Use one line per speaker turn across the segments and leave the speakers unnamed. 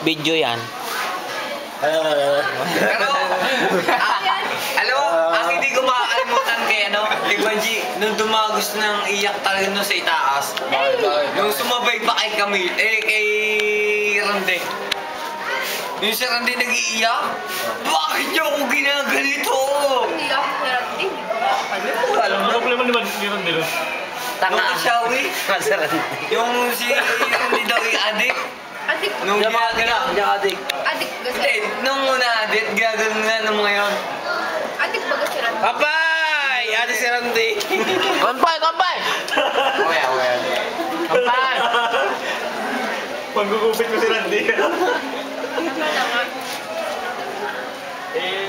video yan.
Pero, alam mo, ang hindi ko makakalimutan kay Ligwanji, nung dumagos ng iyak talaga nun sa itaas. Nung sumabay pa kay Camille, kay Rande. Yung si Rande nag-iiyak, bakit niyo ako ginaganito?
Hindi ako si Randy.
Alam mo,
problema naman ni Rande nun?
nung kasyawi, yung si Rande daw adik.
Adik.
Nung ginagalang.
adik.
Adik ba si
Hindi, nung una adik, gagawin nga nung ngayon.
Adik ba si Randy?
Kampay! Ate si Randy. Kampay! Kampay! Kampay!
Panggugupit ko si Randy.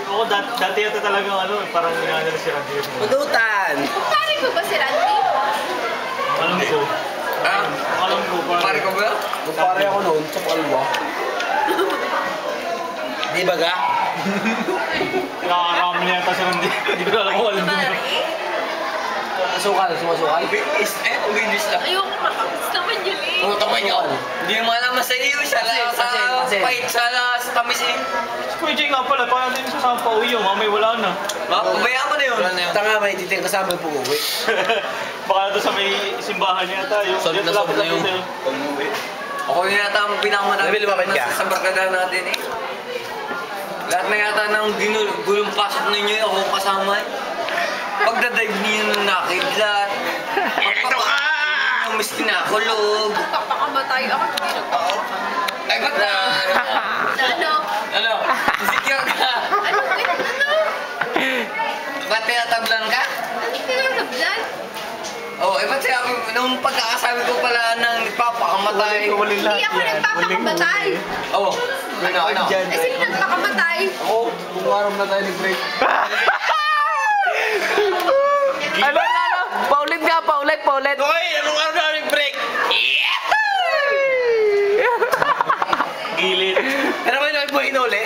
Oo, dati yata talagang parang ginagawa si Randy.
Pudutan!
Pare ko ba si Randy?
Alam ko. Alam ko.
Pare ko ba?
Pare ako noon sa Palwa. Di ba ga?
Nakakarami niya yata si Randy. Hindi ko alam kung alam din.
Pare?
Sumasukal, sumasukal.
Uminis lang.
Ayoko makakits naman yun eh.
Puta ko niyo. Hindi mo alam sa iyo, siya lang sa fight, sa tamis eh.
Kuya Jay nga pala, paano din siya sa pauwi yun? Mamay wala na.
Pabayaan mo na yun.
Tanga, may titing kasama yung pag-uwi.
Baka na sa may simbahan niya tayo.
Solve na solve na yung
pag-uwi. Ako na yata ang pinakamadami
Nabil, lumapit ka.
sa barkada natin eh. Lahat na yata ng gulong pasok ninyo, ako kasama eh. Pagdadive niyo ng nakidlat. Pagpapakain ng miskin na kulog.
Kapakamatay ako, hindi nagpapakamatay.
Ay, ba't na?
Ano?
Ano? Insecure ka?
Ano? Wait, ano?
Ba't tinatablan ka?
Hindi ka nablan.
Oo, ba't sabi, nung pagkakasabi ko pala ng nagpapakamatay.
Hindi ako nagpapakamatay.
Oo. Ano?
Eh, sino nagpakamatay?
Oo, kung araw na tayo nag-break. Ano? Paulit nga, paulit. Hoy, anong araw na nag-break?
Gilid.
Ano ba yung buhay na uli?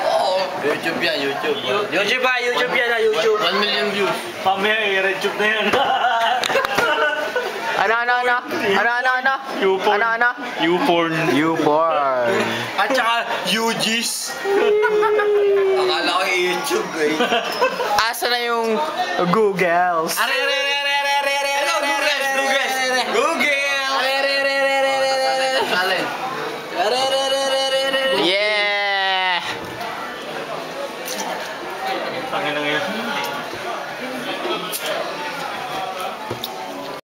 Oo.
YouTube yan, YouTube. YouTube yan, YouTube. 1 million views.
Mamaya i-redshoot na yan.
Ano?
YouPorn. YouPorn.
YouPorn.
At saka UGs.
Akala ko YouTube eh.
Asa na yung Googles?
Are.